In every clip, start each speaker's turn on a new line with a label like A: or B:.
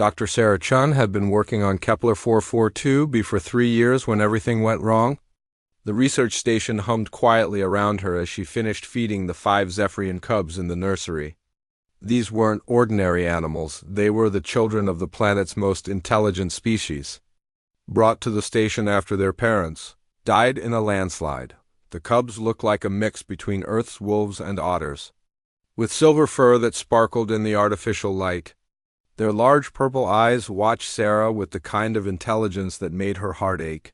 A: Dr. Sarah Chun had been working on Kepler 442b for 3 years when everything went wrong. The research station hummed quietly around her as she finished feeding the 5 Zephyrian cubs in the nursery. These weren't ordinary animals, they were the children of the planet's most intelligent species. Brought to the station after their parents died in a landslide, the cubs looked like a mix between Earth's wolves and otters. With silver fur that sparkled in the artificial light, their large purple eyes watched Sarah with the kind of intelligence that made her heart ache.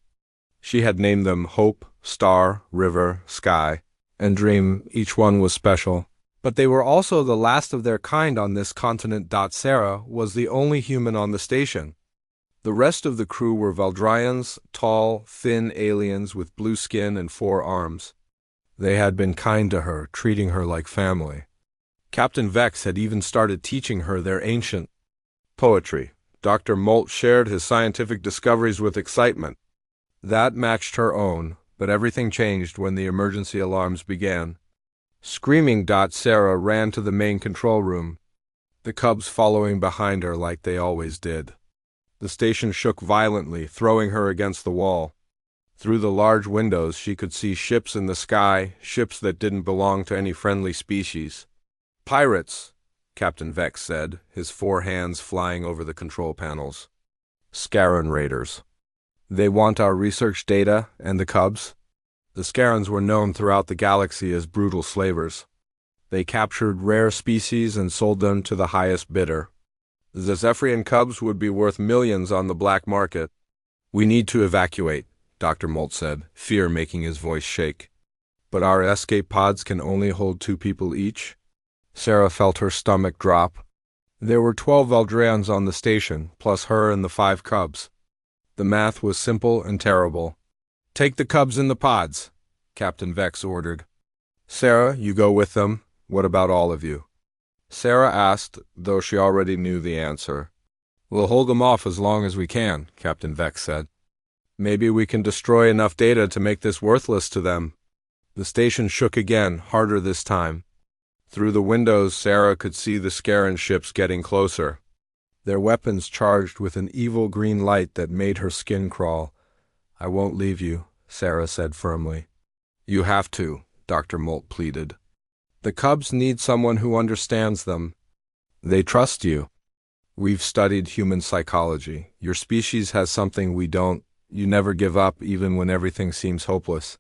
A: She had named them Hope, Star, River, Sky, and Dream. Each one was special. But they were also the last of their kind on this continent. Sarah was the only human on the station. The rest of the crew were Valdrians, tall, thin aliens with blue skin and 4 arms. They had been kind to her, treating her like family. Captain Vex had even started teaching her their ancient poetry. Dr. Molt shared his scientific discoveries with excitement. That matched her own, but everything changed when the emergency alarms began. Screaming, Sarah ran to the main control room, the cubs following behind her like they always did. The station shook violently, throwing her against the wall. Through the large windows she could see ships in the sky, ships that didn't belong to any friendly species. "Pirates," Captain Vex said, his 4 hands flying over the control panels. "Scarran raiders. They want our research data and the cubs." The Scarrans were known throughout the galaxy as brutal slavers. They captured rare species and sold them to the highest bidder. The Zephyrian cubs would be worth millions on the black market. "We need to evacuate," Dr. Molt said, fear making his voice shake. "But our escape pods can only hold 2 people each." Sarah felt her stomach drop. There were 12 Valdrians on the station, plus her and the 5 cubs. The math was simple and terrible. "Take the cubs in the pods," Captain Vex ordered. "Sarah, you go with them. What about all of you?" Sarah asked, though she already knew the answer. "We'll hold them off as long as we can," Captain Vex said. "Maybe we can destroy enough data to make this worthless to them." The station shook again, harder this time. Through the windows, Sarah could see the Scarran ships getting closer, their weapons charged with an evil green light that made her skin crawl. "I won't leave you," Sarah said firmly. "You have to," Dr. Molt pleaded. "The cubs need someone who understands them. They trust you. We've studied human psychology. Your species has something we don't. You never give up even when everything seems hopeless."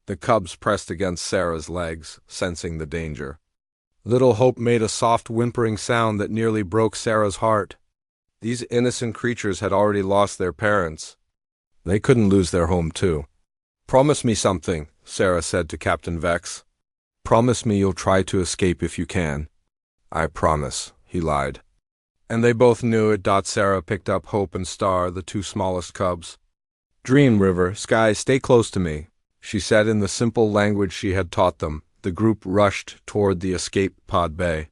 A: The cubs pressed against Sarah's legs, sensing the danger. Little Hope made a soft whimpering sound that nearly broke Sarah's heart. These innocent creatures had already lost their parents. They couldn't lose their home too. "Promise me something," Sarah said to Captain Vex. "Promise me you'll try to escape if you can." "I promise," he lied. And they both knew it. Sarah picked up Hope and Star, the 2 smallest cubs. "Dream, River, Sky, stay close to me," she said in the simple language she had taught them. The group rushed toward the escape pod bay.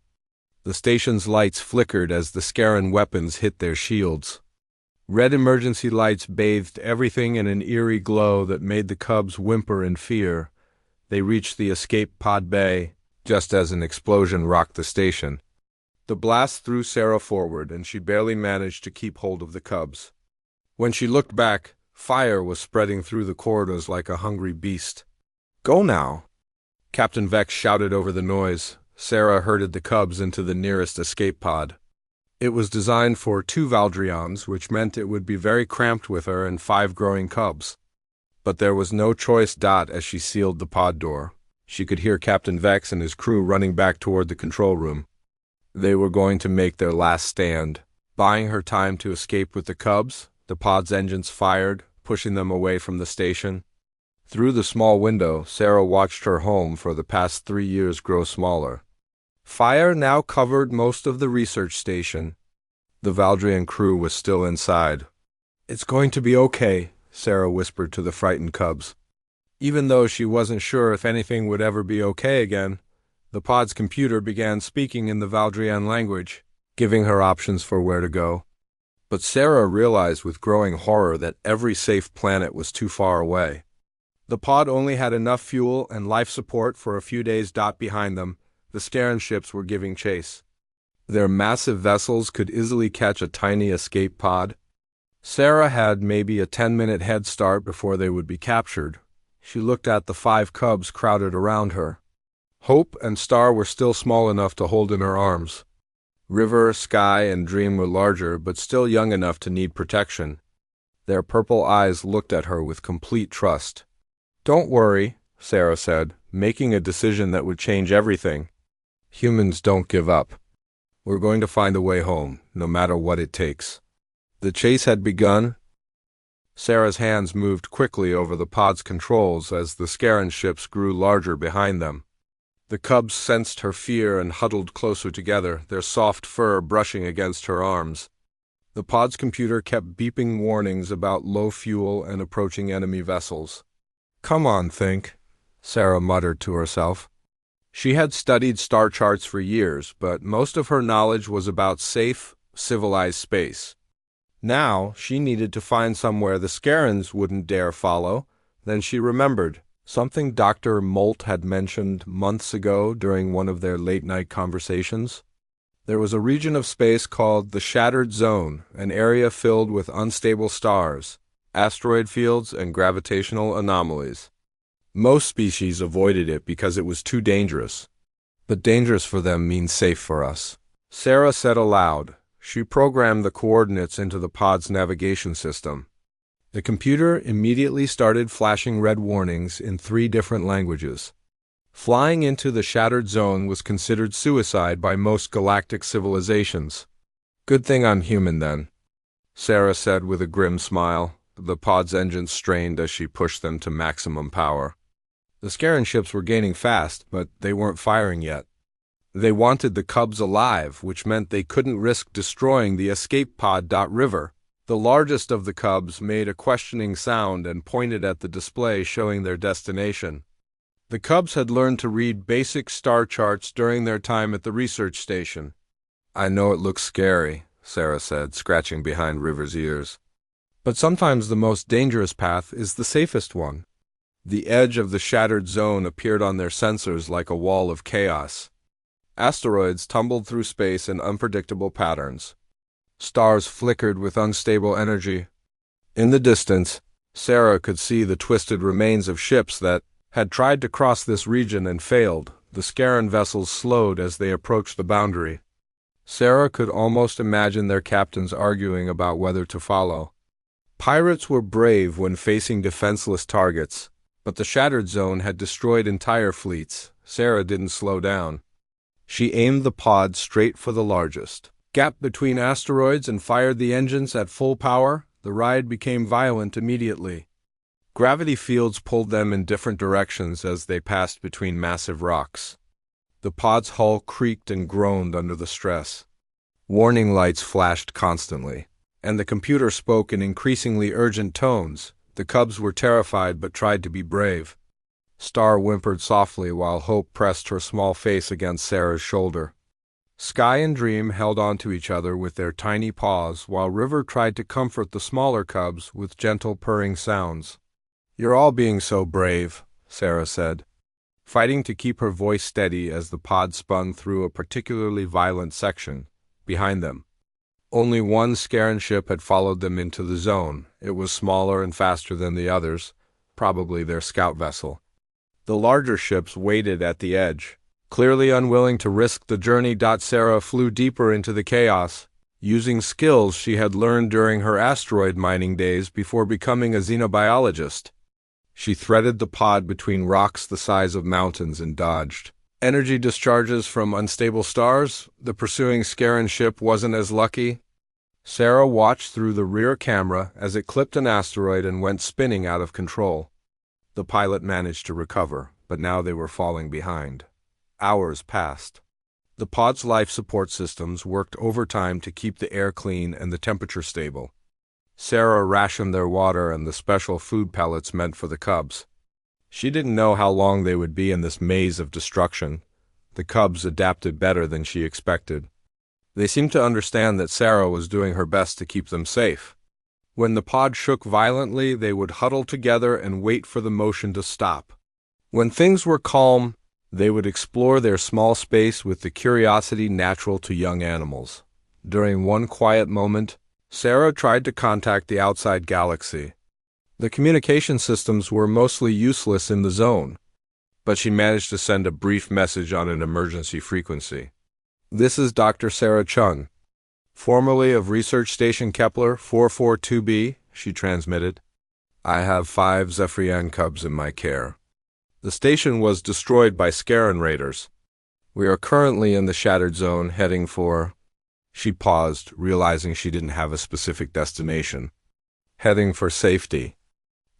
A: The station's lights flickered as the Scarran weapons hit their shields. Red emergency lights bathed everything in an eerie glow that made the cubs whimper in fear. They reached the escape pod bay just as an explosion rocked the station. The blast threw Sarah forward, and she barely managed to keep hold of the cubs. When she looked back, fire was spreading through the corridors like a hungry beast. "Go now!" Captain Vex shouted over the noise. Sarah herded the cubs into the nearest escape pod. It was designed for 2 Valdrians, which meant it would be very cramped with her and 5 growing cubs. But there was no choice. As she sealed the pod door, she could hear Captain Vex and his crew running back toward the control room. They were going to make their last stand. Buying her time to escape with the cubs, the pod's engines fired, pushing them away from the station. Through the small window, Sarah watched her home for the past 3 years grow smaller. Fire now covered most of the research station. The Valdrian crew was still inside. "It's going to be okay," Sarah whispered to the frightened cubs. Even though she wasn't sure if anything would ever be okay again, the pod's computer began speaking in the Valdrian language, giving her options for where to go. But Sarah realized with growing horror that every safe planet was too far away. The pod only had enough fuel and life support for a few days. Behind them, the Scarran ships were giving chase. Their massive vessels could easily catch a tiny escape pod. Sarah had maybe a 10-minute head start before they would be captured. She looked at the 5 cubs crowded around her. Hope and Star were still small enough to hold in her arms. River, Sky, and Dream were larger, but still young enough to need protection. Their purple eyes looked at her with complete trust. "Don't worry," Sarah said, making a decision that would change everything. "Humans don't give up. We're going to find a way home, no matter what it takes." The chase had begun. Sarah's hands moved quickly over the pod's controls as the Scaran ships grew larger behind them. The cubs sensed her fear and huddled closer together, their soft fur brushing against her arms. The pod's computer kept beeping warnings about low fuel and approaching enemy vessels. "Come on, think," Sarah muttered to herself. She had studied star charts for years, but most of her knowledge was about safe, civilized space. Now she needed to find somewhere the Scarans wouldn't dare follow. Then she remembered something Dr. Molt had mentioned months ago during one of their late-night conversations. There was a region of space called the Shattered Zone, an area filled with unstable stars, asteroid fields, and gravitational anomalies. Most species avoided it because it was too dangerous. But dangerous for them means safe for us. Sarah said aloud. She programmed the coordinates into the pod's navigation system. The computer immediately started flashing red warnings in 3 different languages. Flying into the Shattered Zone was considered suicide by most galactic civilizations. "Good thing I'm human, then," Sarah said with a grim smile. The pod's engines strained as she pushed them to maximum power. The Scaran ships were gaining fast, but they weren't firing yet. They wanted the cubs alive, which meant they couldn't risk destroying the escape pod. River. The largest of the cubs made a questioning sound and pointed at the display showing their destination. The cubs had learned to read basic star charts during their time at the research station. "I know it looks scary," Sarah said, scratching behind River's ears. "But sometimes the most dangerous path is the safest one." The edge of the Shattered Zone appeared on their sensors like a wall of chaos. Asteroids tumbled through space in unpredictable patterns. Stars flickered with unstable energy. In the distance, Sarah could see the twisted remains of ships that had tried to cross this region and failed. The Scaran vessels slowed as they approached the boundary. Sarah could almost imagine their captains arguing about whether to follow. Pirates were brave when facing defenseless targets, but the Shattered Zone had destroyed entire fleets. Sarah didn't slow down. She aimed the pod straight for the largest gap between asteroids and fired the engines at full power. The ride became violent immediately. Gravity fields pulled them in different directions as they passed between massive rocks. The pod's hull creaked and groaned under the stress. Warning lights flashed constantly, and the computer spoke in increasingly urgent tones. The cubs were terrified but tried to be brave. Star whimpered softly while Hope pressed her small face against Sarah's shoulder. Sky and Dream held onto each other with their tiny paws while River tried to comfort the smaller cubs with gentle purring sounds. "You're all being so brave," Sarah said, fighting to keep her voice steady as the pod spun through a particularly violent section behind them. Only one Scaran ship had followed them into the zone. It was smaller and faster than the others, probably their scout vessel. The larger ships waited at the edge, clearly unwilling to risk the journey. Sarah flew deeper into the chaos, using skills she had learned during her asteroid mining days before becoming a xenobiologist. She threaded the pod between rocks the size of mountains and dodged energy discharges from unstable stars. The pursuing Scaran ship wasn't as lucky. Sarah watched through the rear camera as it clipped an asteroid and went spinning out of control. The pilot managed to recover, but now they were falling behind. Hours passed. The pod's life support systems worked overtime to keep the air clean and the temperature stable. Sarah rationed their water and the special food pellets meant for the cubs. She didn't know how long they would be in this maze of destruction. The cubs adapted better than she expected. They seemed to understand that Sarah was doing her best to keep them safe. When the pod shook violently, they would huddle together and wait for the motion to stop. When things were calm, They would explore their small space with the curiosity natural to young animals. During one quiet moment, Sarah tried to contact the outside galaxy. The communication systems were mostly useless in the zone, but she managed to send a brief message on an emergency frequency. "This is Dr. Sarah Chung, formerly of Research Station Kepler 442b, she transmitted. "I have 5 Zephyrian cubs in my care. The station was destroyed by Scaran raiders. We are currently in the Shattered Zone heading for—" She paused, realizing she didn't have a specific destination. "Heading for safety.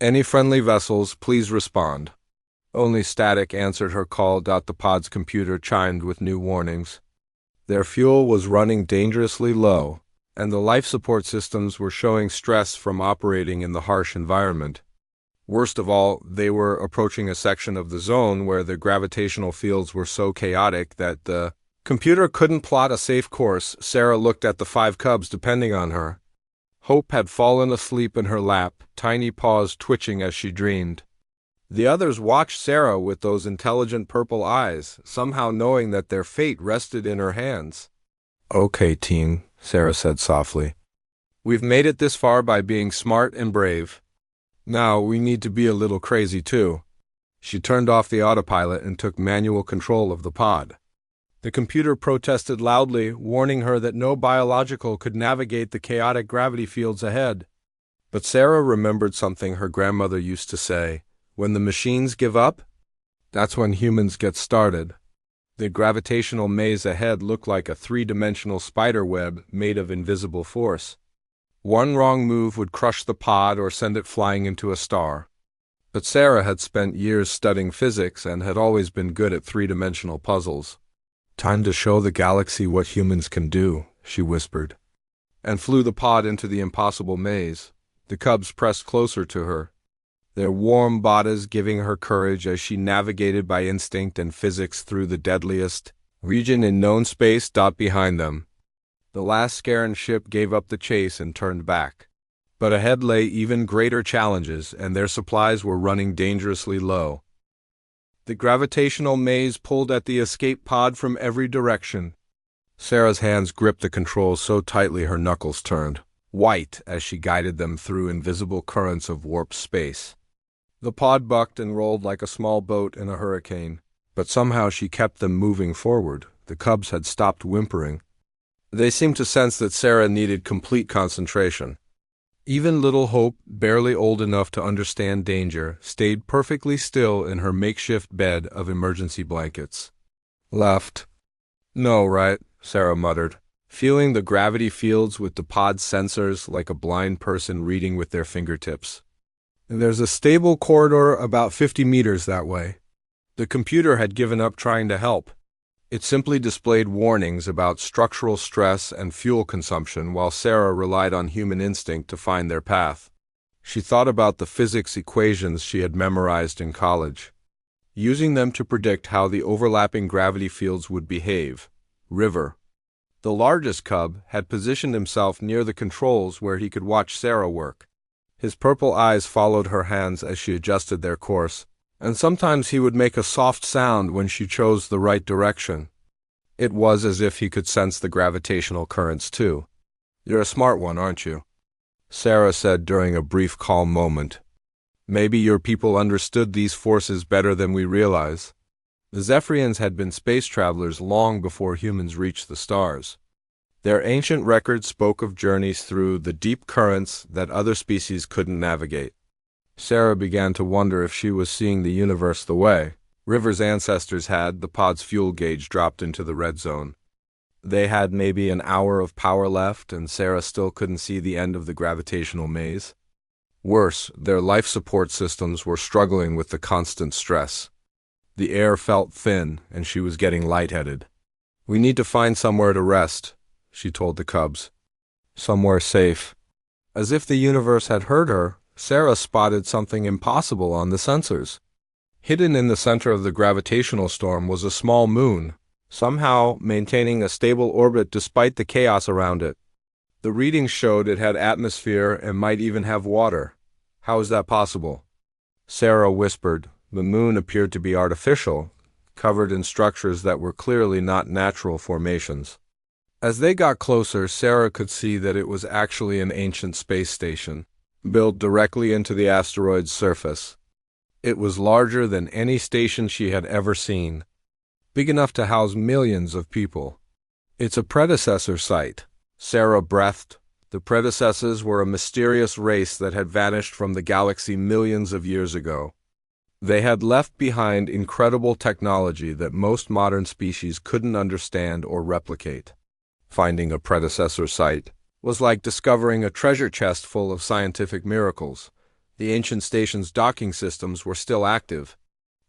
A: Any friendly vessels, please respond." Only static answered her call. The pod's computer chimed with new warnings. Their fuel was running dangerously low, and the life support systems were showing stress from operating in the harsh environment. Worst of all, they were approaching a section of the zone where the gravitational fields were so chaotic that the computer couldn't plot a safe course. Sarah looked at the 5 cubs depending on her. Hope had fallen asleep in her lap, tiny paws twitching as she dreamed. The others watched Sarah with those intelligent purple eyes, somehow knowing that their fate rested in her hands. "Okay, teen," Sarah said softly. "We've made it this far by being smart and brave. Now we need to be a little crazy too." She turned off the autopilot and took manual control of the pod. The computer protested loudly, warning her that no biological could navigate the chaotic gravity fields ahead. But Sarah remembered something her grandmother used to say: "When the machines give up, that's when humans get started." The gravitational maze ahead looked like a 3-dimensional spider web made of invisible force. One wrong move would crush the pod or send it flying into a star. But Sarah had spent years studying physics and had always been good at 3-dimensional puzzles. "Time to show the galaxy what humans can do," she whispered, and flew the pod into the impossible maze. The cubs pressed closer to her, their warm bodies giving her courage as she navigated by instinct and physics through the deadliest region in known space. Behind them, the last Scaran ship gave up the chase and turned back. But ahead lay even greater challenges, and their supplies were running dangerously low. The gravitational maze pulled at the escape pod from every direction. Sarah's hands gripped the controls so tightly her knuckles turned white as she guided them through invisible currents of warped space. The pod bucked and rolled like a small boat in a hurricane, but somehow she kept them moving forward. The cubs had stopped whimpering. They seemed to sense that Sarah needed complete concentration. Even little Hope, barely old enough to understand danger, stayed perfectly still in her makeshift bed of emergency blankets. "Left." "No, right," Sarah muttered, feeling the gravity fields with the pod's sensors like a blind person reading with their fingertips. "There's a stable corridor about 50 meters that way." The computer had given up trying to help. It simply displayed warnings about structural stress and fuel consumption while Sarah relied on human instinct to find their path. She thought about the physics equations she had memorized in college, using them to predict how the overlapping gravity fields would behave. River. The largest cub had positioned himself near the controls where he could watch Sarah work. His purple eyes followed her hands as she adjusted their course, and sometimes he would make a soft sound when she chose the right direction. It was as if he could sense the gravitational currents too. "You're a smart one, aren't you?" Sarah said during a brief calm moment. "Maybe your people understood these forces better than we realize." The Zephyrians had been space travelers long before humans reached the stars. Their ancient records spoke of journeys through the deep currents that other species couldn't navigate. Sarah began to wonder if she was seeing the universe the way River's ancestors had. The pod's fuel gauge dropped into the red zone. They had maybe an hour of power left, and Sarah still couldn't see the end of the gravitational maze. Worse, their life support systems were struggling with the constant stress. The air felt thin, and she was getting lightheaded. "We need to find somewhere to rest," she told the cubs. "Somewhere safe." As if the universe had heard her, Sarah spotted something impossible on the sensors. Hidden in the center of the gravitational storm was a small moon, somehow maintaining a stable orbit despite the chaos around it. The readings showed it had atmosphere and might even have water. "How is that possible?" Sarah whispered. The moon appeared to be artificial, covered in structures that were clearly not natural formations. As they got closer, Sarah could see that it was actually an ancient space station, built directly into the asteroid's surface. It was larger than any station she had ever seen, big enough to house millions of people. "It's a predecessor site," Sarah breathed. The predecessors were a mysterious race that had vanished from the galaxy millions of years ago. They had left behind incredible technology that most modern species couldn't understand or replicate. Finding a predecessor site was like discovering a treasure chest full of scientific miracles. The ancient station's docking systems were still active.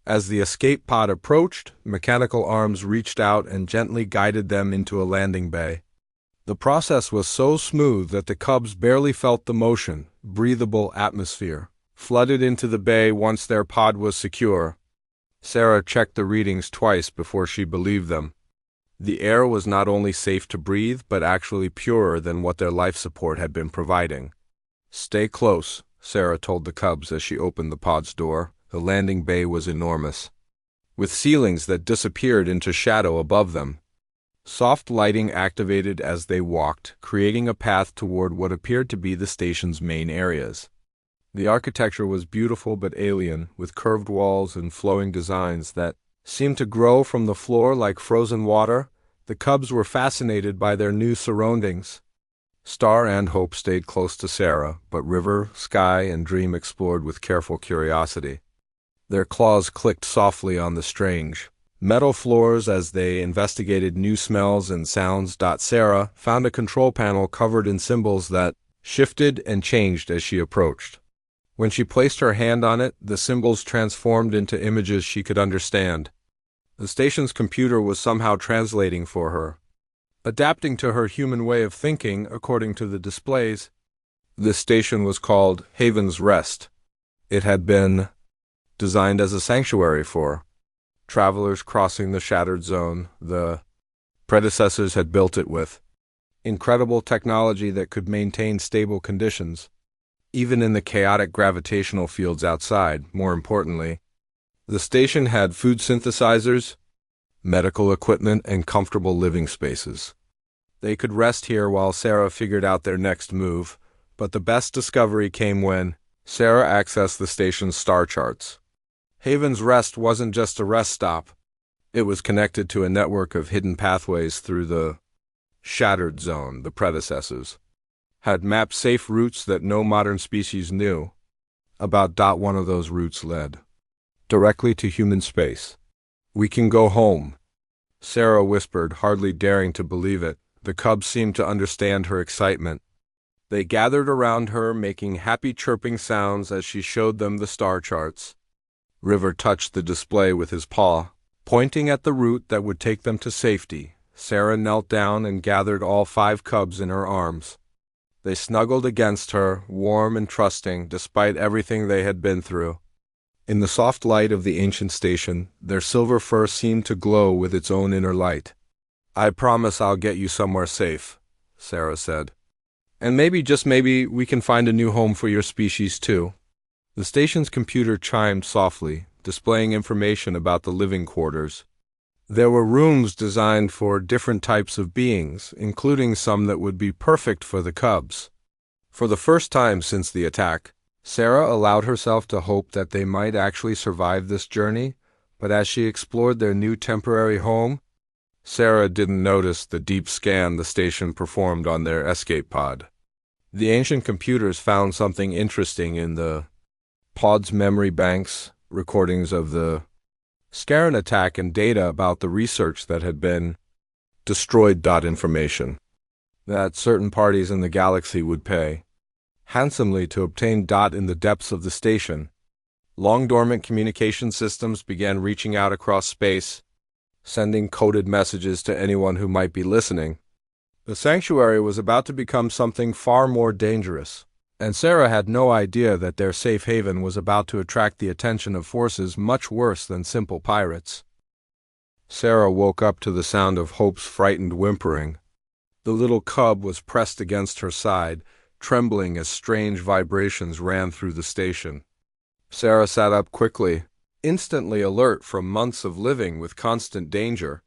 A: As the escape pod approached, mechanical arms reached out and gently guided them into a landing bay. The process was so smooth that the Cubs barely felt the motion. Breathable atmosphere flooded into the bay once their pod was secure. Sarah checked the readings twice before she believed them. The air was not only safe to breathe, but actually purer than what their life support had been providing. "Stay close," Sarah told the Cubs as she opened the pod's door. The landing bay was enormous, with ceilings that disappeared into shadow above them. Soft lighting activated as they walked, creating a path toward what appeared to be the station's main areas. The architecture was beautiful but alien, with curved walls and flowing designs that seemed to grow from the floor like frozen water. The Cubs were fascinated by their new surroundings. Star and Hope stayed close to Sarah, but River, Sky, and Dream explored with careful curiosity. Their claws clicked softly on the strange metal floors as they investigated new smells and sounds. Sarah found a control panel covered in symbols that shifted and changed as she approached. When she placed her hand on it, the symbols transformed into images she could understand. The station's computer was somehow translating for her, adapting to her human way of thinking according to the displays. This station was called Haven's Rest. It had been designed as a sanctuary for travelers crossing the shattered zone. The predecessors had built it with incredible technology that could maintain stable conditions, even in the chaotic gravitational fields outside. More importantly, the station had food synthesizers, medical equipment, and comfortable living spaces. They could rest here while Sarah figured out their next move, but the best discovery came when Sarah accessed the station's star charts. Haven's Rest wasn't just a rest stop. It was connected to a network of hidden pathways through the shattered zone. The predecessors had mapped safe routes that no modern species knew about. One of those routes led directly to human space. "We can go home," Sarah whispered, hardly daring to believe it. The Cubs seemed to understand her excitement. They gathered around her, making happy chirping sounds as she showed them the star charts. River touched the display with his paw, pointing at the route that would take them to safety. Sarah knelt down and gathered all 5 Cubs in her arms. They snuggled against her, warm and trusting, despite everything they had been through. In the soft light of the ancient station, their silver fur seemed to glow with its own inner light. "I promise I'll get you somewhere safe," Sarah said. "And maybe, just maybe, we can find a new home for your species too." The station's computer chimed softly, displaying information about the living quarters. There were rooms designed for different types of beings, including some that would be perfect for the Cubs. For the first time since the attack, Sarah allowed herself to hope that they might actually survive this journey, but as she explored their new temporary home, Sarah didn't notice the deep scan the station performed on their escape pod. The ancient computers found something interesting in the pod's memory banks, recordings of the Scaran attack and data about the research that had been destroyed. Information that certain parties in the galaxy would pay handsomely to obtain. In the depths of the station, long-dormant communication systems began reaching out across space, sending coded messages to anyone who might be listening. The sanctuary was about to become something far more dangerous, and Sarah had no idea that their safe haven was about to attract the attention of forces much worse than simple pirates. Sarah woke up to the sound of Hope's frightened whimpering. The little cub was pressed against her side, trembling as strange vibrations ran through the station. Sarah sat up quickly, Instantly alert from months of living with constant danger,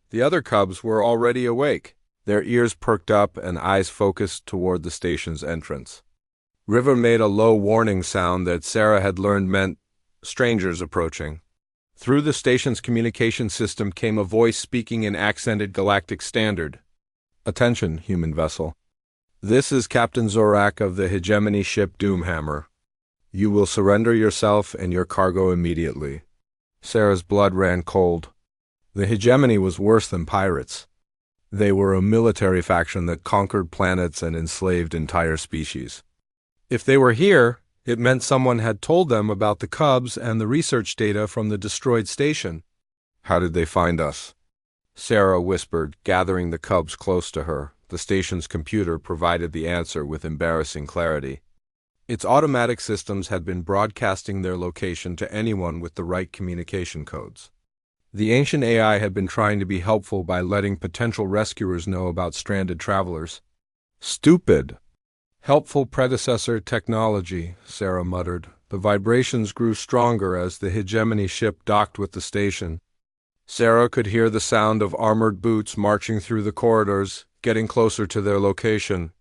A: the other cubs were already awake, their ears perked up and eyes focused toward the station's entrance. River made a low warning sound that Sarah had learned meant strangers approaching. Through the station's communication system came a voice speaking in accented galactic standard. "Attention, human vessel. This is Captain Zorak of the hegemony ship Doomhammer. You will surrender yourself and your cargo immediately." Sarah's blood ran cold. The hegemony was worse than pirates. They were a military faction that conquered planets and enslaved entire species. If they were here, it meant someone had told them about the cubs and the research data from the destroyed station. "How did they find us?" Sarah whispered, gathering the cubs close to her. The station's computer provided the answer with embarrassing clarity. Its automatic systems had been broadcasting their location to anyone with the right communication codes. The ancient AI had been trying to be helpful by letting potential rescuers know about stranded travelers. "Stupid! Helpful predecessor technology," Sarah muttered. The vibrations grew stronger as the hegemony ship docked with the station. Sarah could hear the sound of armored boots marching through the corridors, getting closer to their location.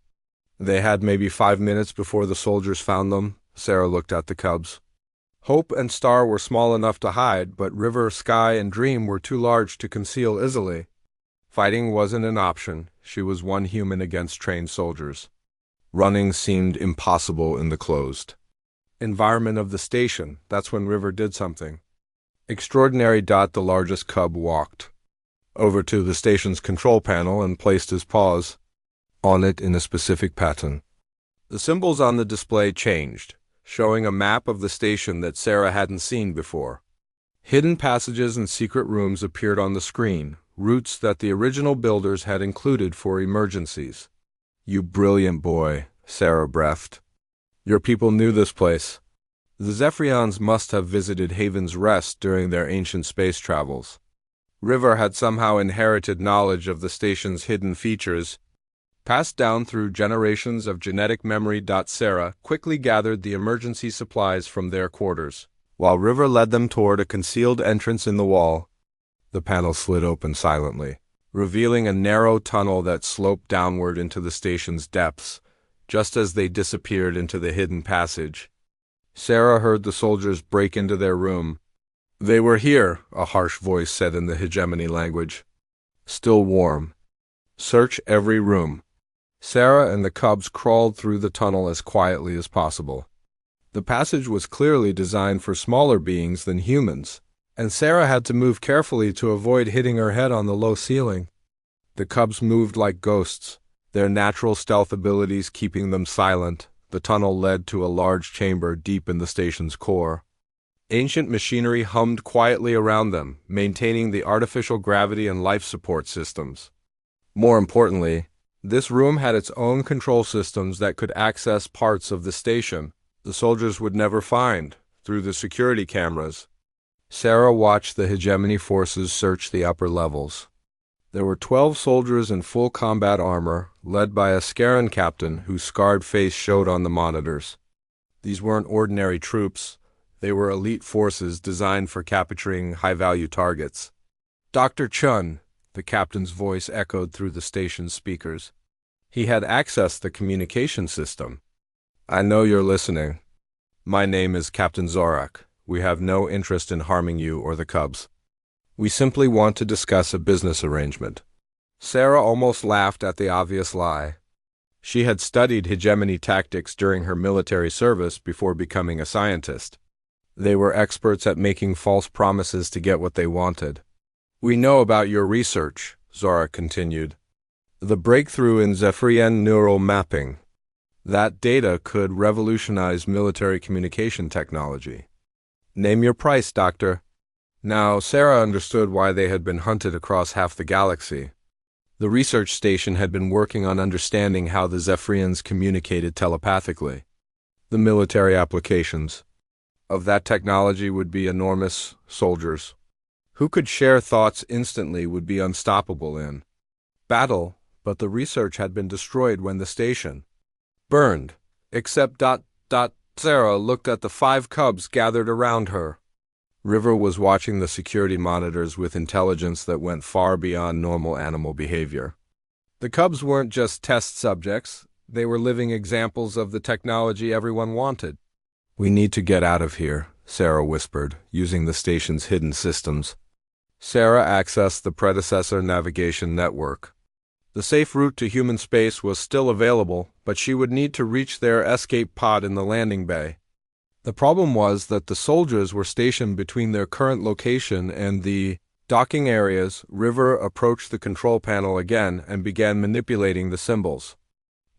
A: They had maybe 5 minutes before the soldiers found them. Sarah looked at the cubs. Hope and Star were small enough to hide, but River, Sky, and Dream were too large to conceal easily. Fighting wasn't an option. She was one human against trained soldiers. Running seemed impossible in the closed environment of the station. That's when River did something. Extraordinary. The largest cub walked over to the station's control panel and placed his paws on it in a specific pattern. The symbols on the display changed, showing a map of the station that Sarah hadn't seen before. Hidden passages and secret rooms appeared on the screen, routes that the original builders had included for emergencies. "You brilliant boy," Sarah breathed. "Your people knew this place." The Zephyrians must have visited Haven's Rest during their ancient space travels. River had somehow inherited knowledge of the station's hidden features, passed down through generations of genetic memory. Sarah quickly gathered the emergency supplies from their quarters. While River led them toward a concealed entrance in the wall, the panel slid open silently, revealing a narrow tunnel that sloped downward into the station's depths, just as they disappeared into the hidden passage. Sarah heard the soldiers break into their room. "They were here," a harsh voice said in the hegemony language. "Still warm. Search every room." Sarah and the cubs crawled through the tunnel as quietly as possible. The passage was clearly designed for smaller beings than humans, and Sarah had to move carefully to avoid hitting her head on the low ceiling. The cubs moved like ghosts, their natural stealth abilities keeping them silent. The tunnel led to a large chamber deep in the station's core. Ancient machinery hummed quietly around them, maintaining the artificial gravity and life support systems. More importantly, this room had its own control systems that could access parts of the station the soldiers would never find through the security cameras. Sarah watched the hegemony forces search the upper levels. There were 12 soldiers in full combat armor, led by a Scaran captain whose scarred face showed on the monitors. These weren't ordinary troops. They were elite forces designed for capturing high-value targets. "Dr. Chun," the captain's voice echoed through the station's speakers. He had accessed the communication system. "I know you're listening. My name is Captain Zorak. We have no interest in harming you or the cubs. We simply want to discuss a business arrangement." Sarah almost laughed at the obvious lie. She had studied hegemony tactics during her military service before becoming a scientist. They were experts at making false promises to get what they wanted. "We know about your research," Zorak continued. "The breakthrough in Zephyrian neural mapping. That data could revolutionize military communication technology. Name your price, Doctor." Now, Sarah understood why they had been hunted across half the galaxy. The research station had been working on understanding how the Zephyrians communicated telepathically. The military applications of that technology would be enormous. Soldiers who could share thoughts instantly would be unstoppable in battle, but the research had been destroyed when the station burned, except Sarah looked at the 5 cubs gathered around her. River was watching the security monitors with intelligence that went far beyond normal animal behavior. The cubs weren't just test subjects, they were living examples of the technology everyone wanted. "We need to get out of here," Sarah whispered, using the station's hidden systems. Sarah accessed the predecessor navigation network. The safe route to human space was still available, but she would need to reach their escape pod in the landing bay. The problem was that the soldiers were stationed between their current location and the docking areas. River approached the control panel again and began manipulating the symbols.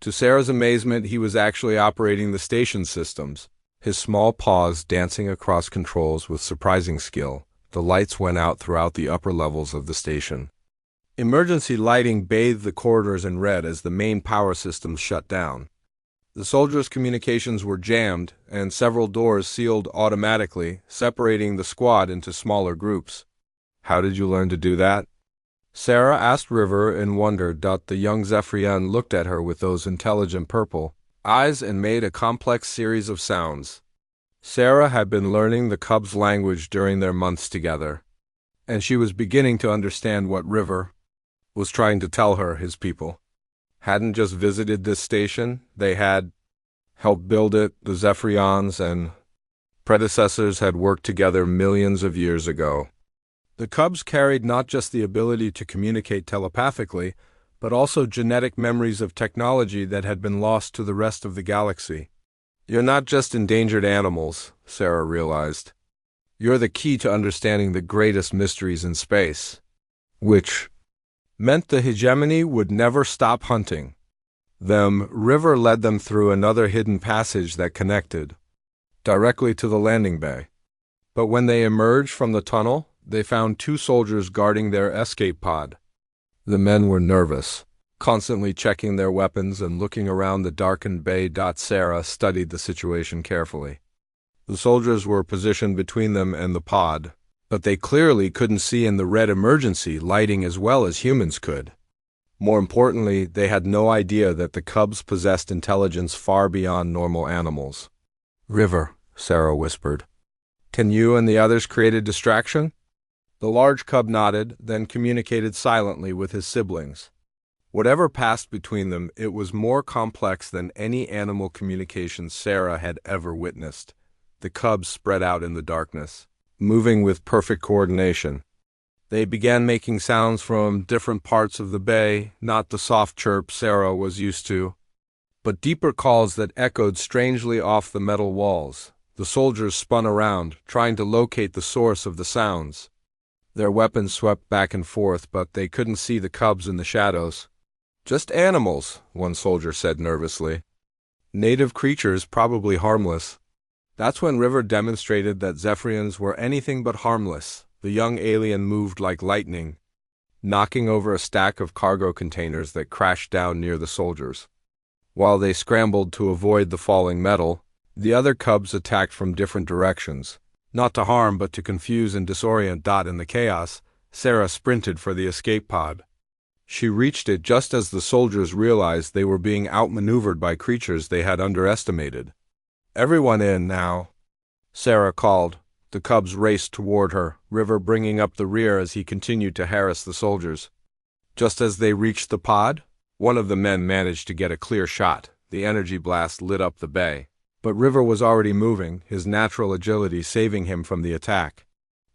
A: To Sarah's amazement, he was actually operating the station systems, his small paws dancing across controls with surprising skill. The lights went out throughout the upper levels of the station. Emergency lighting bathed the corridors in red as the main power systems shut down. The soldiers' communications were jammed, and several doors sealed automatically, separating the squad into smaller groups. "How did you learn to do that?" Sarah asked River in wonder. The young Zephyrian looked at her with those intelligent purple eyes and made a complex series of sounds. Sarah had been learning the cubs' language during their months together, and she was beginning to understand what River was trying to tell her. His people hadn't just visited this station, they had helped build it. The Zephyrians and predecessors had worked together millions of years ago. The cubs carried not just the ability to communicate telepathically, but also genetic memories of technology that had been lost to the rest of the galaxy. "You're not just endangered animals," Sarah realized. "You're the key to understanding the greatest mysteries in space." Which meant the hegemony would never stop hunting them. River led them through another hidden passage that connected directly to the landing bay. But when they emerged from the tunnel, they found two soldiers guarding their escape pod. The men were nervous, constantly checking their weapons and looking around the darkened bay. Sarah studied the situation carefully. The soldiers were positioned between them and the pod, but they clearly couldn't see in the red emergency lighting as well as humans could. More importantly, they had no idea that the cubs possessed intelligence far beyond normal animals. "River," Sarah whispered, "can you and the others create a distraction?" The large cub nodded, then communicated silently with his siblings. Whatever passed between them, it was more complex than any animal communication Sarah had ever witnessed. The cubs spread out in the darkness, moving with perfect coordination. They began making sounds from different parts of the bay, not the soft chirp Sarah was used to, but deeper calls that echoed strangely off the metal walls. The soldiers spun around, trying to locate the source of the sounds. Their weapons swept back and forth, but they couldn't see the cubs in the shadows. "Just animals," one soldier said nervously. "Native creatures, probably harmless." That's when River demonstrated that Zephyrians were anything but harmless. The young alien moved like lightning, knocking over a stack of cargo containers that crashed down near the soldiers. While they scrambled to avoid the falling metal, the other cubs attacked from different directions. Not to harm, but to confuse and disorient. In the chaos, Sarah sprinted for the escape pod. She reached it just as the soldiers realized they were being outmaneuvered by creatures they had underestimated. "Everyone in now," Sarah called. The cubs raced toward her, River bringing up the rear as he continued to harass the soldiers. Just as they reached the pod, one of the men managed to get a clear shot. The energy blast lit up the bay. But River was already moving, his natural agility saving him from the attack.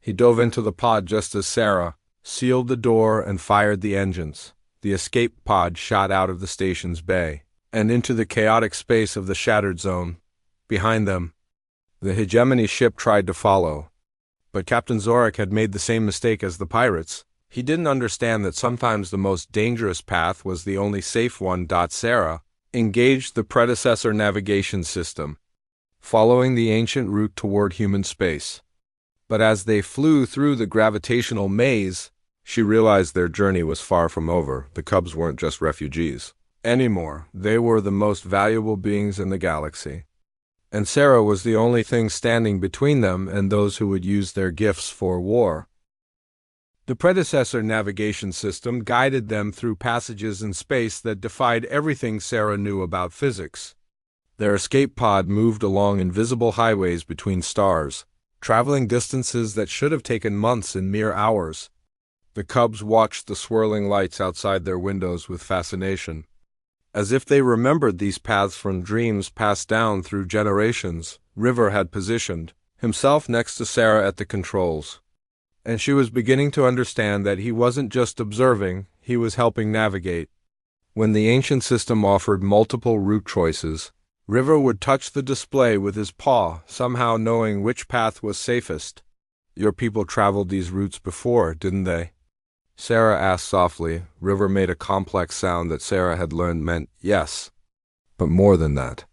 A: He dove into the pod just as Sarah sealed the door and fired the engines. The escape pod shot out of the station's bay and into the chaotic space of the shattered zone. Behind them, the hegemony ship tried to follow. But Captain Zorik had made the same mistake as the pirates. He didn't understand that sometimes the most dangerous path was the only safe one. Sarah engaged the predecessor navigation system, following the ancient route toward human space. But as they flew through the gravitational maze, she realized their journey was far from over. The cubs weren't just refugees anymore. They were the most valuable beings in the galaxy. And Sarah was the only thing standing between them and those who would use their gifts for war. The predecessor navigation system guided them through passages in space that defied everything Sarah knew about physics. Their escape pod moved along invisible highways between stars, traveling distances that should have taken months in mere hours. The cubs watched the swirling lights outside their windows with fascination. As if they remembered these paths from dreams passed down through generations, River had positioned himself next to Sarah at the controls. And she was beginning to understand that he wasn't just observing, he was helping navigate. When the ancient system offered multiple route choices, River would touch the display with his paw, somehow knowing which path was safest. "Your people traveled these routes before, didn't they?" Sarah asked softly. River made a complex sound that Sarah had learned meant yes. But more than that.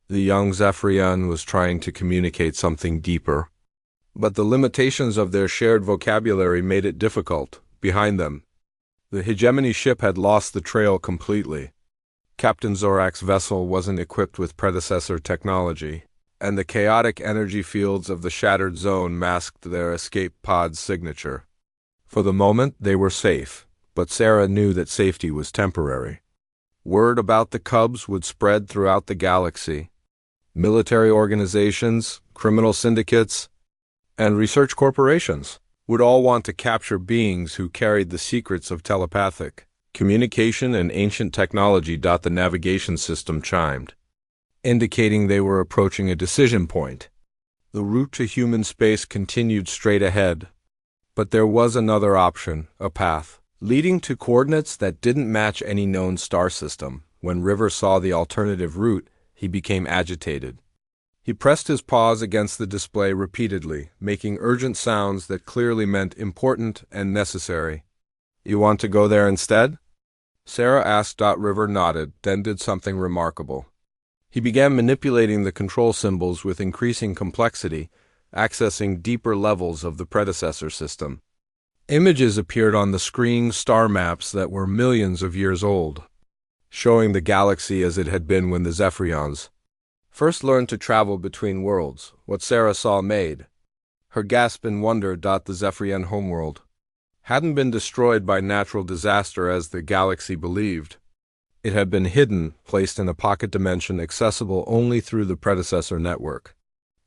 A: The young Zephyrian was trying to communicate something deeper. But the limitations of their shared vocabulary made it difficult. Behind them, the hegemony ship had lost the trail completely. Captain Zorak's vessel wasn't equipped with predecessor technology, and the chaotic energy fields of the shattered zone masked their escape pod's signature. For the moment, they were safe, but Sarah knew that safety was temporary. Word about the cubs would spread throughout the galaxy. Military organizations, criminal syndicates, and research corporations would all want to capture beings who carried the secrets of telepathic communication and ancient technology. The navigation system chimed, indicating they were approaching a decision point. The route to human space continued straight ahead, but there was another option, a path leading to coordinates that didn't match any known star system. When River saw the alternative route, he became agitated. He pressed his paws against the display repeatedly, making urgent sounds that clearly meant important and necessary. "You want to go there instead?" Sarah asked. River nodded, then did something remarkable. He began manipulating the control symbols with increasing complexity, accessing deeper levels of the predecessor system. Images appeared on the screen, star maps that were millions of years old, showing the galaxy as it had been when the Zephyrians first learned to travel between worlds. What Sarah saw made her gasp in wonder. The Zephyrian homeworld hadn't been destroyed by natural disaster as the galaxy believed. It had been hidden, placed in a pocket dimension accessible only through the predecessor network.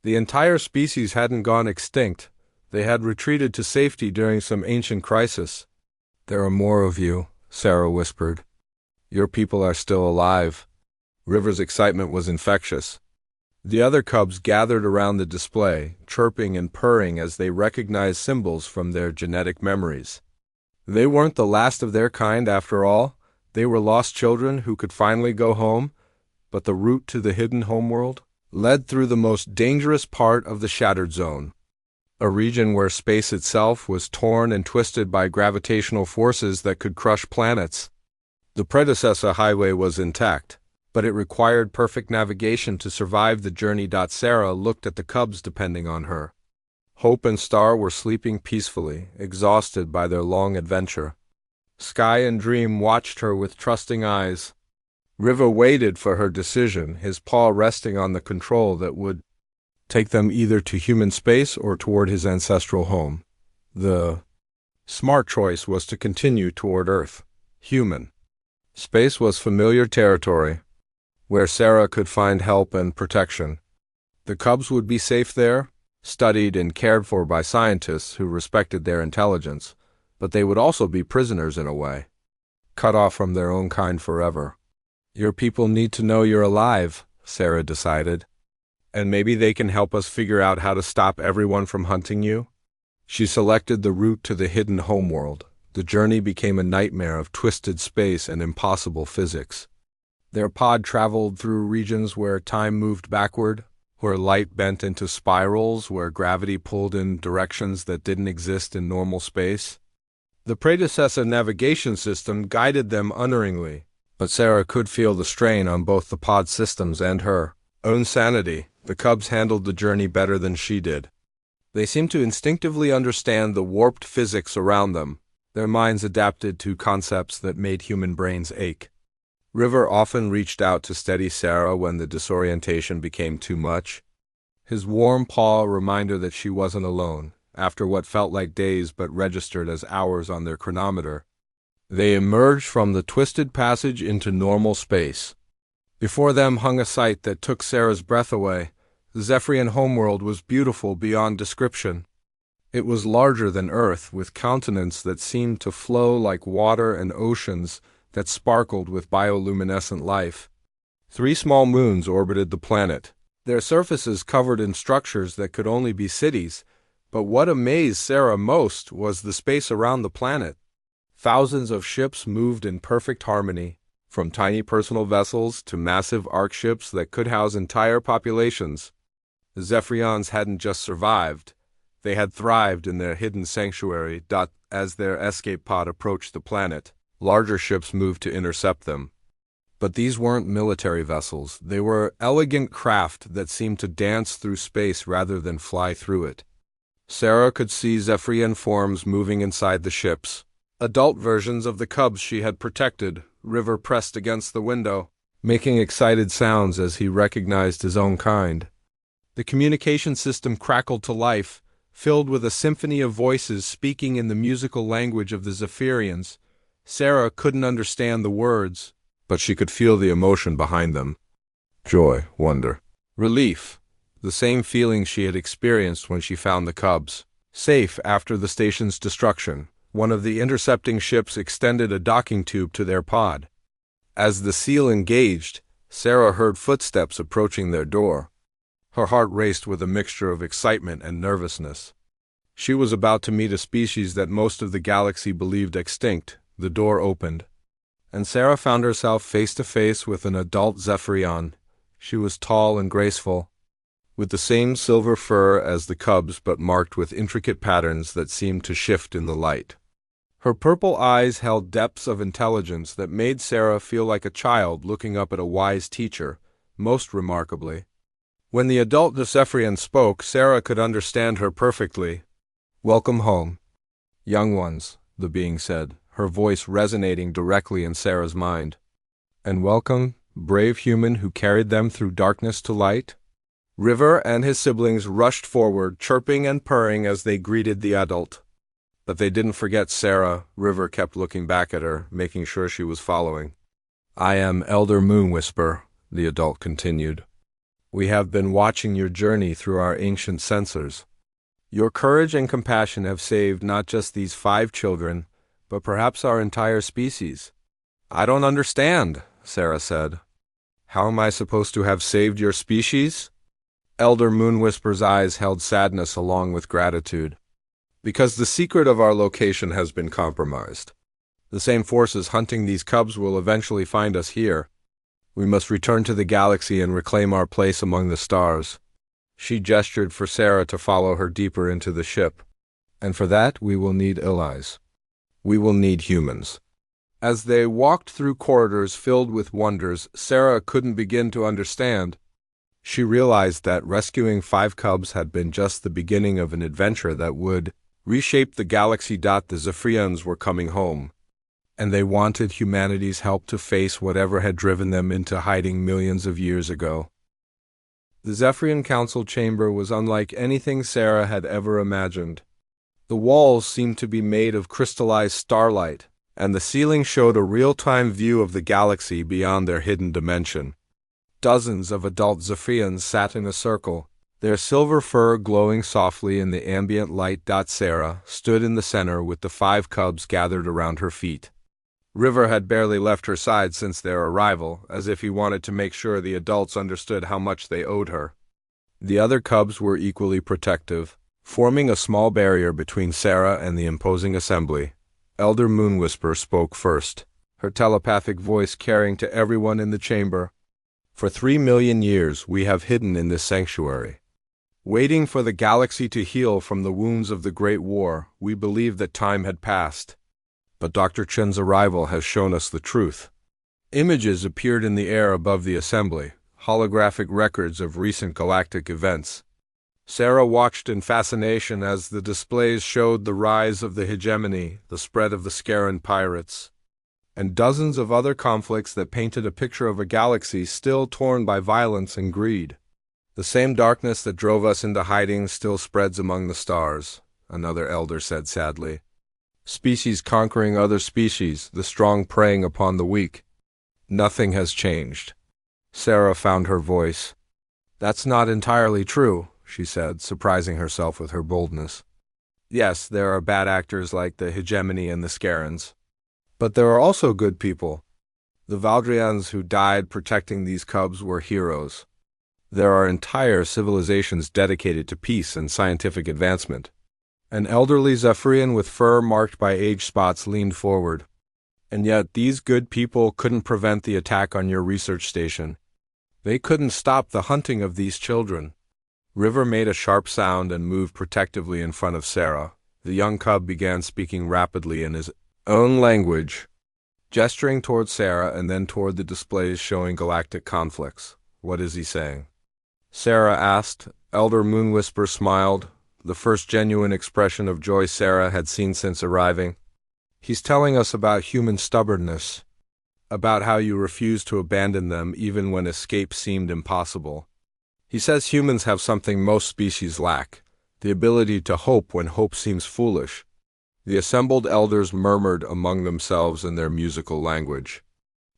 A: The entire species hadn't gone extinct. They had retreated to safety during some ancient crisis. "There are more of you," Sarah whispered. "Your people are still alive." River's excitement was infectious. The other cubs gathered around the display, chirping and purring as they recognized symbols from their genetic memories. They weren't the last of their kind after all. They were lost children who could finally go home, but the route to the hidden homeworld led through the most dangerous part of the Shattered Zone, a region where space itself was torn and twisted by gravitational forces that could crush planets. The predecessor highway was intact, but it required perfect navigation to survive the journey. Sarah looked at the cubs depending on her. Hope and Star were sleeping peacefully, exhausted by their long adventure. Sky and Dream watched her with trusting eyes. River waited for her decision, his paw resting on the control that would take them either to human space or toward his ancestral home. The smart choice was to continue toward Earth. Human. Space was familiar territory, where Sarah could find help and protection. The cubs would be safe there, studied and cared for by scientists who respected their intelligence, but they would also be prisoners in a way, cut off from their own kind forever. "Your people need to know you're alive," Sarah decided, "and maybe they can help us figure out how to stop everyone from hunting you." She selected the route to the hidden homeworld. The journey became a nightmare of twisted space and impossible physics. Their pod traveled through regions where time moved backward, where light bent into spirals, where gravity pulled in directions that didn't exist in normal space. The predecessor navigation system guided them unerringly, but Sarah could feel the strain on both the pod systems and her own sanity. The cubs handled the journey better than she did. They seemed to instinctively understand the warped physics around them. Their minds adapted to concepts that made human brains ache. River often reached out to steady Sarah when the disorientation became too much. His warm paw a reminder that she wasn't alone. After what felt like days but registered as hours on their chronometer, they emerged from the twisted passage into normal space. Before them hung a sight that took Sarah's breath away. The Zephyrian homeworld was beautiful beyond description. It was larger than Earth, with continents that seemed to flow like water and oceans that sparkled with bioluminescent life. 3 small moons orbited the planet, their surfaces covered in structures that could only be cities, but what amazed Sarah most was the space around the planet. Thousands of ships moved in perfect harmony, from tiny personal vessels to massive arc ships that could house entire populations. The Zephyrians hadn't just survived, they had thrived in their hidden sanctuary. As their escape pod approached the planet, larger ships moved to intercept them. But these weren't military vessels, they were elegant craft that seemed to dance through space rather than fly through it. Sarah could see Zephyrian forms moving inside the ships. Adult versions of the cubs she had protected. River pressed against the window, making excited sounds as he recognized his own kind. The communication system crackled to life, filled with a symphony of voices speaking in the musical language of the Zephyrians. Sarah couldn't understand the words, but she could feel the emotion behind them. Joy, wonder, relief, the same feeling she had experienced when she found the cubs. Safe after the station's destruction, one of the intercepting ships extended a docking tube to their pod. As the seal engaged, Sarah heard footsteps approaching their door. Her heart raced with a mixture of excitement and nervousness. She was about to meet a species that most of the galaxy believed extinct. The door opened, and Sarah found herself face to face with an adult Zephyrian. She was tall and graceful, with the same silver fur as the cubs but marked with intricate patterns that seemed to shift in the light. Her purple eyes held depths of intelligence that made Sarah feel like a child looking up at a wise teacher. Most remarkably, when the adult Zephyrian spoke, Sarah could understand her perfectly. "Welcome home, young ones," the being said, her voice resonating directly in Sarah's mind. "And welcome, brave human who carried them through darkness to light." River and his siblings rushed forward, chirping and purring as they greeted the adult. But they didn't forget Sarah. River kept looking back at her, making sure she was following. "I am Elder Moonwhisper," the adult continued. "We have been watching your journey through our ancient sensors. Your courage and compassion have saved not just these 5 children, but perhaps our entire species." "I don't understand," Sarah said. "How am I supposed to have saved your species?" Elder Moonwhisper's eyes held sadness along with gratitude. "Because the secret of our location has been compromised. The same forces hunting these cubs will eventually find us here. We must return to the galaxy and reclaim our place among the stars." She gestured for Sarah to follow her deeper into the ship. "And for that, we will need allies. We will need humans." As they walked through corridors filled with wonders Sarah couldn't begin to understand, she realized that rescuing 5 cubs had been just the beginning of an adventure that would reshape the galaxy. The Zephyrians were coming home, and they wanted humanity's help to face whatever had driven them into hiding millions of years ago. The Zephyrian Council chamber was unlike anything Sarah had ever imagined. The walls seemed to be made of crystallized starlight, and the ceiling showed a real-time view of the galaxy beyond their hidden dimension. Dozens of adult Zephyrians sat in a circle, their silver fur glowing softly in the ambient light. Sarah stood in the center with the 5 cubs gathered around her feet. River had barely left her side since their arrival, as if he wanted to make sure the adults understood how much they owed her. The other cubs were equally protective, forming a small barrier between Sarah and the imposing assembly. Elder Moonwhisper spoke first, her telepathic voice carrying to everyone in the chamber. "For 3 million years we have hidden in this sanctuary. Waiting for the galaxy to heal from the wounds of the Great War, we believed that time had passed. But Dr. Chen's arrival has shown us the truth." Images appeared in the air above the assembly, holographic records of recent galactic events. Sarah watched in fascination as the displays showed the rise of the hegemony, the spread of the Scaran pirates, and dozens of other conflicts that painted a picture of a galaxy still torn by violence and greed. "The same darkness that drove us into hiding still spreads among the stars," another elder said sadly. "Species conquering other species, the strong preying upon the weak. Nothing has changed." Sarah found her voice. That's not entirely true, she said, surprising herself with her boldness. Yes, there are bad actors like the Hegemony and the Scarans. But there are also good people. The Valdrians who died protecting these cubs were heroes. There are entire civilizations dedicated to peace and scientific advancement. An elderly Zephyrian with fur marked by age spots leaned forward. And yet these good people couldn't prevent the attack on your research station. They couldn't stop the hunting of these children. River made a sharp sound and moved protectively in front of Sarah. The young cub began speaking rapidly in his own language, gesturing toward Sarah and then toward the displays showing galactic conflicts. What is he saying? Sarah asked. Elder Moonwhisper smiled, the first genuine expression of joy Sarah had seen since arriving. He's telling us about human stubbornness, about how you refuse to abandon them even when escape seemed impossible. He says humans have something most species lack, the ability to hope when hope seems foolish. The assembled elders murmured among themselves in their musical language.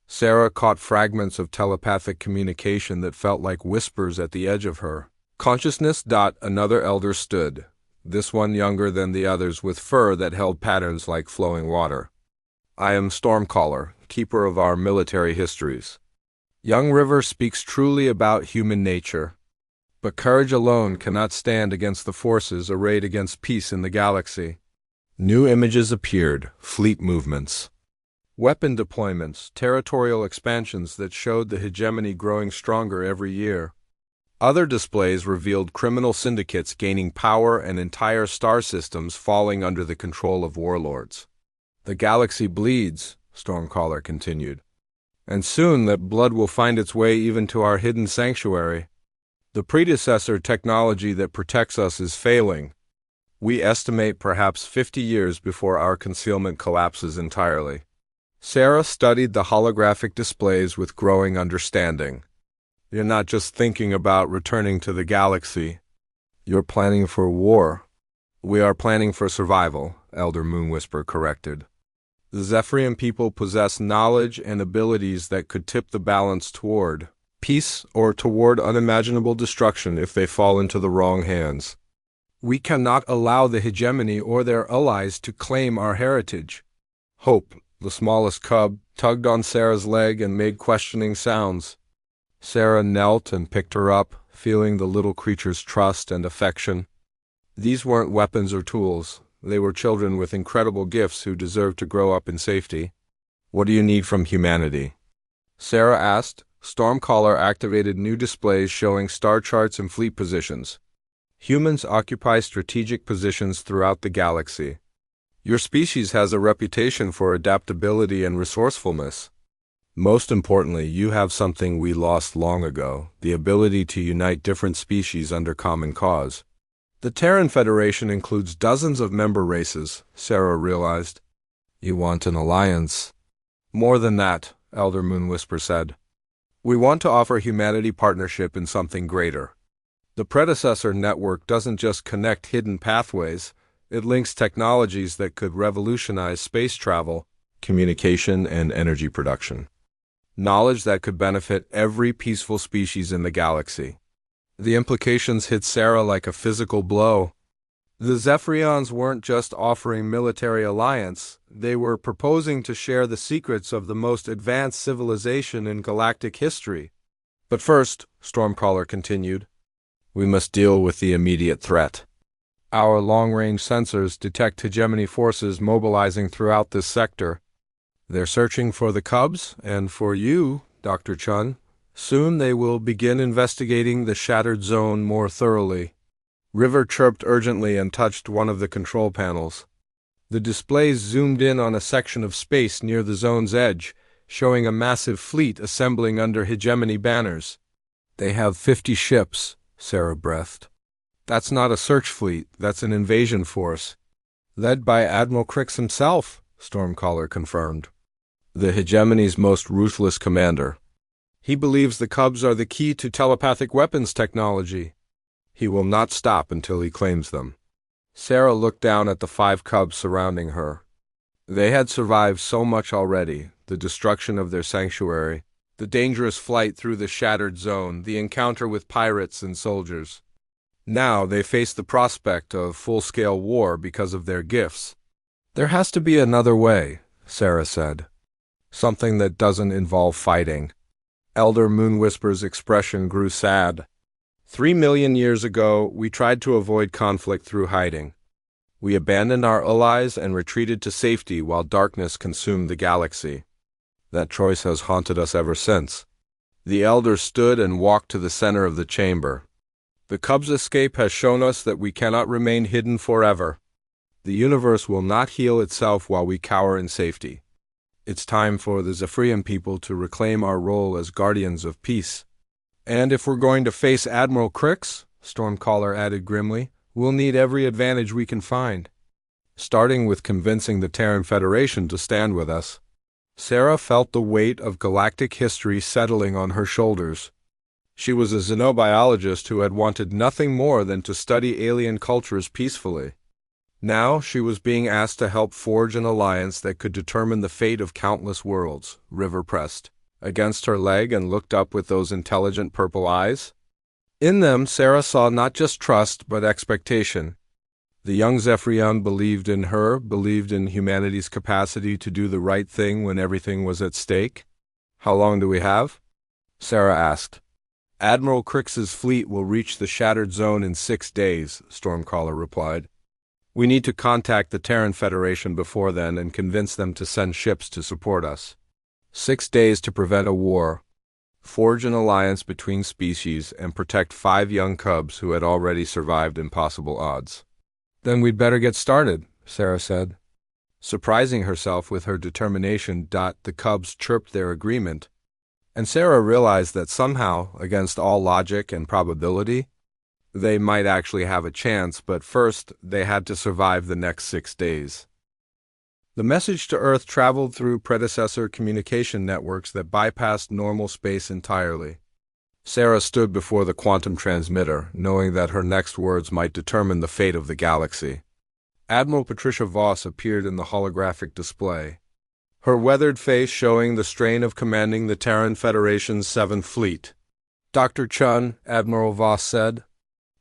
A: Sarah caught fragments of telepathic communication that felt like whispers at the edge of her consciousness. Another elder stood, this one younger than the others with fur that held patterns like flowing water. I am Stormcaller, keeper of our military histories. Young River speaks truly about human nature. But courage alone cannot stand against the forces arrayed against peace in the galaxy. New images appeared, fleet movements, weapon deployments, territorial expansions that showed the hegemony growing stronger every year. Other displays revealed criminal syndicates gaining power and entire star systems falling under the control of warlords. The galaxy bleeds, Stormcaller continued, and soon that blood will find its way even to our hidden sanctuary. The predecessor technology that protects us is failing. We estimate perhaps 50 years before our concealment collapses entirely. Sarah studied the holographic displays with growing understanding. You're not just thinking about returning to the galaxy. You're planning for war. We are planning for survival, Elder Moonwhisper corrected. The Zephyrian people possess knowledge and abilities that could tip the balance toward peace or toward unimaginable destruction if they fall into the wrong hands. We cannot allow the hegemony or their allies to claim our heritage. Hope, the smallest cub, tugged on Sarah's leg and made questioning sounds. Sarah knelt and picked her up, feeling the little creature's trust and affection. These weren't weapons or tools. They were children with incredible gifts who deserved to grow up in safety. What do you need from humanity? Sarah asked. Stormcaller activated new displays showing star charts and fleet positions. Humans occupy strategic positions throughout the galaxy. Your species has a reputation for adaptability and resourcefulness. Most importantly, you have something we lost long ago, the ability to unite different species under common cause. The Terran Federation includes dozens of member races, Sarah realized. You want an alliance? More than that, Elder Moonwhisper said. We want to offer humanity partnership in something greater. The predecessor network doesn't just connect hidden pathways, it links technologies that could revolutionize space travel, communication, and energy production. Knowledge that could benefit every peaceful species in the galaxy. The implications hit Sarah like a physical blow. The Zephyrians weren't just offering military alliance, they were proposing to share the secrets of the most advanced civilization in galactic history. But first, Stormcaller continued, we must deal with the immediate threat. Our long-range sensors detect hegemony forces mobilizing throughout this sector. They're searching for the cubs, and for you, Dr. Chun. Soon they will begin investigating the shattered zone more thoroughly. River chirped urgently and touched one of the control panels. The displays zoomed in on a section of space near the zone's edge, showing a massive fleet assembling under hegemony banners. They have 50 ships, Sarah breathed. That's not a search fleet, that's an invasion force. Led by Admiral Crix himself, Stormcaller confirmed. The hegemony's most ruthless commander. He believes the cubs are the key to telepathic weapons technology. He will not stop until he claims them. Sarah looked down at the 5 cubs surrounding her. They had survived so much already, the destruction of their sanctuary, The dangerous flight through the shattered zone, the encounter with pirates and soldiers. Now they face the prospect of full-scale war because of their gifts. There has to be another way, Sarah said. Something that doesn't involve fighting. Elder Moonwhisper's expression grew sad. 3 million years ago, we tried to avoid conflict through hiding. We abandoned our allies and retreated to safety while darkness consumed the galaxy. That choice has haunted us ever since. The elder stood and walked to the center of the chamber. The cub's escape has shown us that we cannot remain hidden forever. The universe will not heal itself while we cower in safety. It's time for the Zephyrian people to reclaim our role as guardians of peace. And if we're going to face Admiral Crix, Stormcaller added grimly, we'll need every advantage we can find. Starting with convincing the Terran Federation to stand with us. Sarah felt the weight of galactic history settling on her shoulders. She was a xenobiologist who had wanted nothing more than to study alien cultures peacefully. Now she was being asked to help forge an alliance that could determine the fate of countless worlds. River pressed against her leg and looked up with those intelligent purple eyes. In them, Sarah saw not just trust, but expectation. The young Zephyrian believed in her, believed in humanity's capacity to do the right thing when everything was at stake. How long do we have? Sarah asked. Admiral Crix's fleet will reach the shattered zone in 6 days, Stormcaller replied. We need to contact the Terran Federation before then and convince them to send ships to support us. 6 days to prevent a war, forge an alliance between species, and protect 5 young cubs who had already survived impossible odds. Then we'd better get started, Sarah said. Surprising herself with her determination, the cubs chirped their agreement, and Sarah realized that somehow, against all logic and probability, they might actually have a chance, but first they had to survive the next 6 days. The message to Earth traveled through predecessor communication networks that bypassed normal space entirely. Sarah stood before the quantum transmitter, knowing that her next words might determine the fate of the galaxy. Admiral Patricia Voss appeared in the holographic display, her weathered face showing the strain of commanding the Terran Federation's 7th Fleet. Dr. Chun, Admiral Voss said,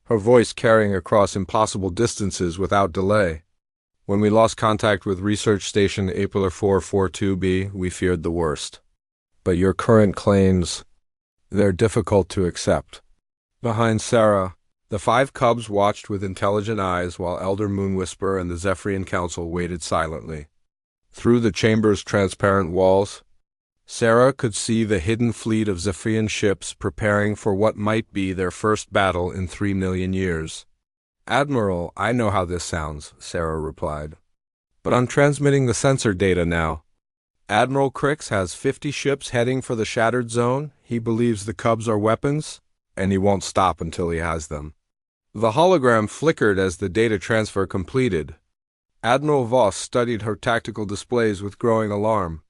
A: her voice carrying across impossible distances without delay. When we lost contact with Research Station Aplar 442b, we feared the worst. But your current claims, they're difficult to accept. Behind Sarah, the 5 cubs watched with intelligent eyes while Elder Moonwhisper and the Zephyrian Council waited silently. Through the chamber's transparent walls, Sarah could see the hidden fleet of Zephyrian ships preparing for what might be their first battle in 3 million years. Admiral, I know how this sounds, Sarah replied. But I'm transmitting the sensor data now. Admiral Crix has 50 ships heading for the Shattered Zone. He believes the cubs are weapons, and he won't stop until he has them. The hologram flickered as the data transfer completed. Admiral Voss studied her tactical displays with growing alarm.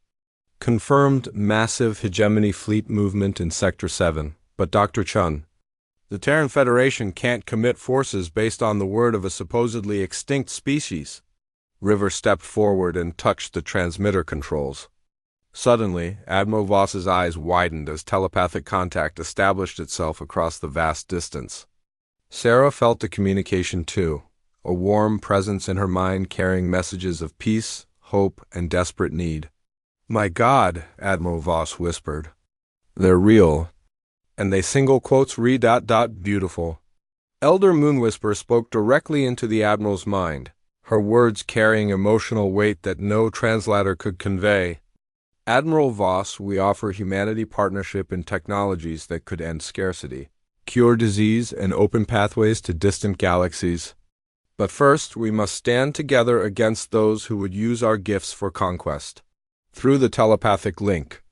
A: Confirmed massive hegemony fleet movement in Sector 7, but Dr. Chun, the Terran Federation can't commit forces based on the word of a supposedly extinct species. River stepped forward and touched the transmitter controls. Suddenly, Admiral Voss's eyes widened as telepathic contact established itself across the vast distance. Sarah felt the communication too, a warm presence in her mind carrying messages of peace, hope, and desperate need. My God, Admiral Voss whispered. They're real. And they single quotes beautiful. Elder Moonwhisper spoke directly into the Admiral's mind, her words carrying emotional weight that no translator could convey. Admiral Voss, we offer humanity partnership in technologies that could end scarcity, cure disease, and open pathways to distant galaxies. But first, we must stand together against those who would use our gifts for conquest. Through the telepathic link,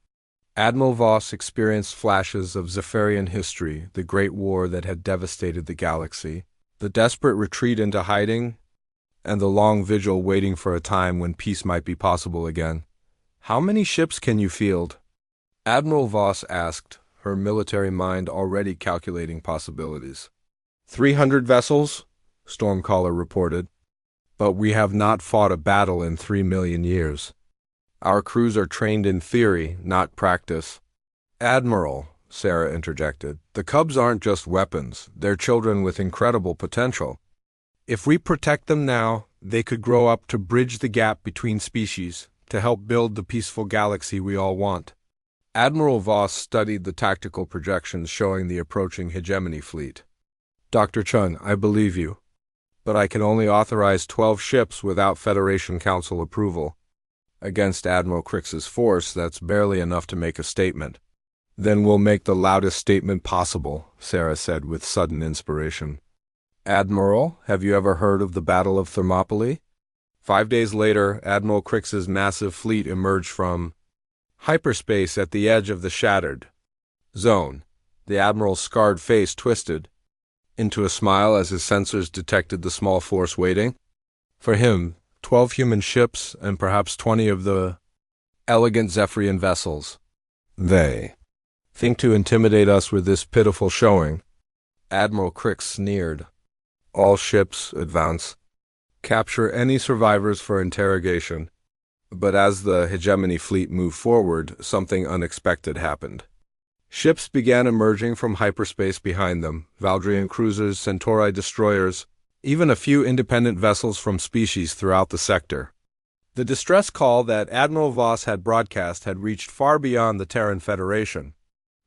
A: Admiral Voss experienced flashes of Zephyrian history, the Great War that had devastated the galaxy, the desperate retreat into hiding, and the long vigil waiting for a time when peace might be possible again. How many ships can you field? Admiral Voss asked, her military mind already calculating possibilities. 300 vessels, Stormcaller reported. But we have not fought a battle in 3 million years. Our crews are trained in theory, not practice. Admiral, Sarah interjected, the cubs aren't just weapons, they're children with incredible potential. If we protect them now, they could grow up to bridge the gap between species, to help build the peaceful galaxy we all want. Admiral Voss studied the tactical projections showing the approaching hegemony fleet. Dr. Chun, I believe you. But I can only authorize 12 ships without Federation Council approval. Against Admiral Crix's force, that's barely enough to make a statement. Then we'll make the loudest statement possible, Sarah said with sudden inspiration. Admiral, have you ever heard of the Battle of Thermopylae? 5 days later, Admiral Crix's massive fleet emerged from hyperspace at the edge of the shattered zone. The Admiral's scarred face twisted into a smile as his sensors detected the small force waiting. For him, 12 human ships and perhaps 20 of the elegant Zephyrian vessels. They think to intimidate us with this pitiful showing. Admiral Crix sneered. All ships advance. Capture any survivors for interrogation. But as the hegemony fleet moved forward, something unexpected happened. Ships began emerging from hyperspace behind them, Valdrian cruisers, Centauri destroyers, even a few independent vessels from species throughout the sector. The distress call that Admiral Voss had broadcast had reached far beyond the Terran Federation.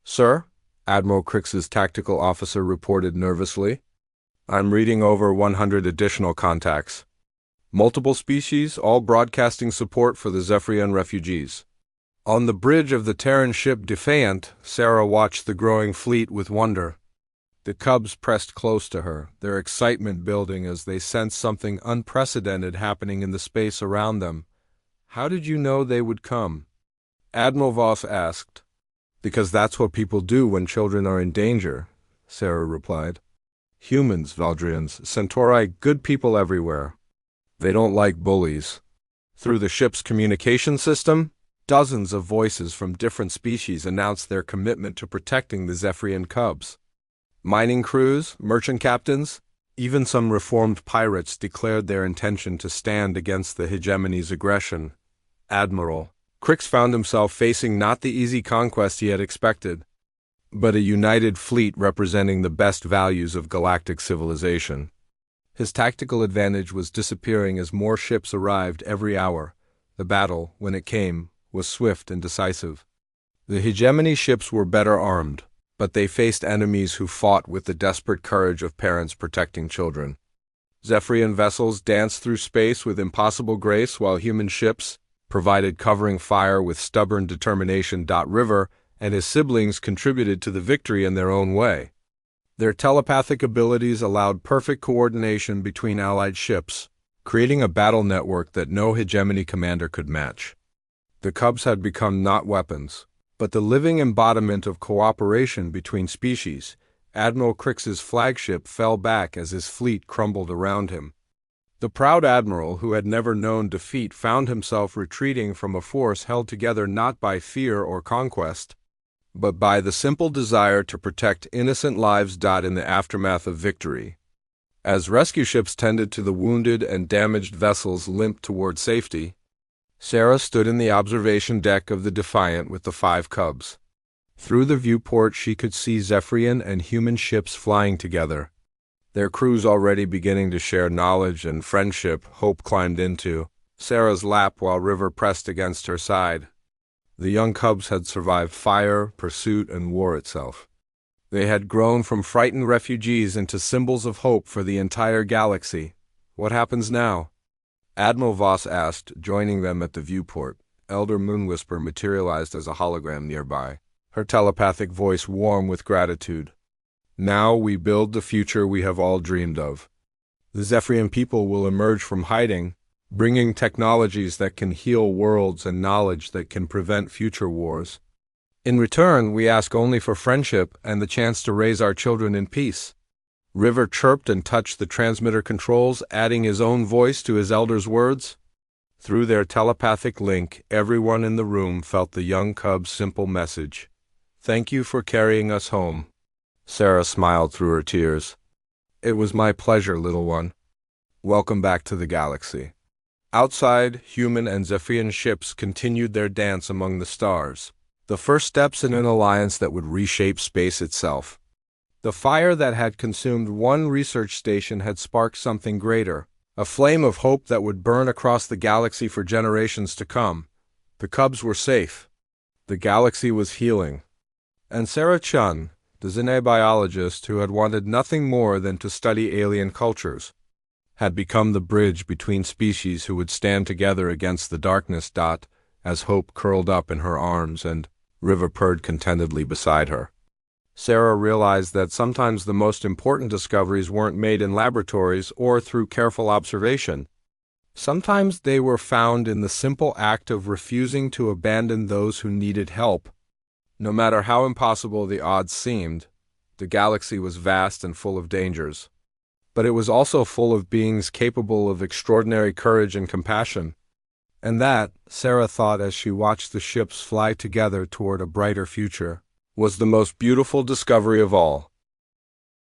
A: Sir, Admiral Crix's tactical officer reported nervously, I'm reading over 100 additional contacts. Multiple species, all broadcasting support for the Zephyrian refugees. On the bridge of the Terran ship Defiant, Sarah watched the growing fleet with wonder. The cubs pressed close to her, their excitement building as they sensed something unprecedented happening in the space around them. How did you know they would come? Admiral Voss asked. Because that's what people do when children are in danger, Sarah replied. Humans, Valdrians, Centauri, good people everywhere. They don't like bullies. Through the ship's communication system, dozens of voices from different species announced their commitment to protecting the Zephyrian cubs. Mining crews, merchant captains, even some reformed pirates declared their intention to stand against the hegemony's aggression. Admiral Crix found himself facing not the easy conquest he had expected, but a united fleet representing the best values of galactic civilization. His tactical advantage was disappearing as more ships arrived every hour. The battle, when it came, was swift and decisive. The hegemony ships were better armed, but they faced enemies who fought with the desperate courage of parents protecting children. Zephyrian vessels danced through space with impossible grace, while human ships provided covering fire with stubborn determination. River and his siblings contributed to the victory in their own way. Their telepathic abilities allowed perfect coordination between allied ships, creating a battle network that no hegemony commander could match. The cubs had become not weapons, but the living embodiment of cooperation between species. Admiral Crix's flagship fell back as his fleet crumbled around him. The proud admiral, who had never known defeat, found himself retreating from a force held together not by fear or conquest, but by the simple desire to protect innocent lives. In the aftermath of victory, as rescue ships tended to the wounded and damaged vessels limped toward safety, Sarah stood in the observation deck of the Defiant with the 5 cubs. Through the viewport she could see Zephyrian and human ships flying together, their crews already beginning to share knowledge and friendship. Hope climbed into Sarah's lap while River pressed against her side. The young cubs had survived fire, pursuit, and war itself. They had grown from frightened refugees into symbols of hope for the entire galaxy. What happens now? Admiral Voss asked, joining them at the viewport. Elder Moonwhisper materialized as a hologram nearby, her telepathic voice warm with gratitude. Now we build the future we have all dreamed of. The Zephyrian people will emerge from hiding, bringing technologies that can heal worlds and knowledge that can prevent future wars. In return, we ask only for friendship and the chance to raise our children in peace. River chirped and touched the transmitter controls, adding his own voice to his elder's words. Through their telepathic link, everyone in the room felt the young cub's simple message. Thank you for carrying us home. Sarah smiled through her tears. It was my pleasure, little one. Welcome back to the galaxy. Outside, human and Zephyrian ships continued their dance among the stars. the first steps in an alliance that would reshape space itself. The fire that had consumed one research station had sparked something greater, a flame of hope that would burn across the galaxy for generations to come. The cubs were safe. The galaxy was healing. And Sarah Chun, the xenobiologist who had wanted nothing more than to study alien cultures, had become the bridge between species who would stand together against the darkness. As Hope curled up in her arms and River purred contentedly beside her, Sarah realized that sometimes the most important discoveries weren't made in laboratories or through careful observation. Sometimes they were found in the simple act of refusing to abandon those who needed help. No matter how impossible the odds seemed, the galaxy was vast and full of dangers. But it was also full of beings capable of extraordinary courage and compassion. And that, Sarah thought as she watched the ships fly together toward a brighter future, was the most beautiful discovery of all.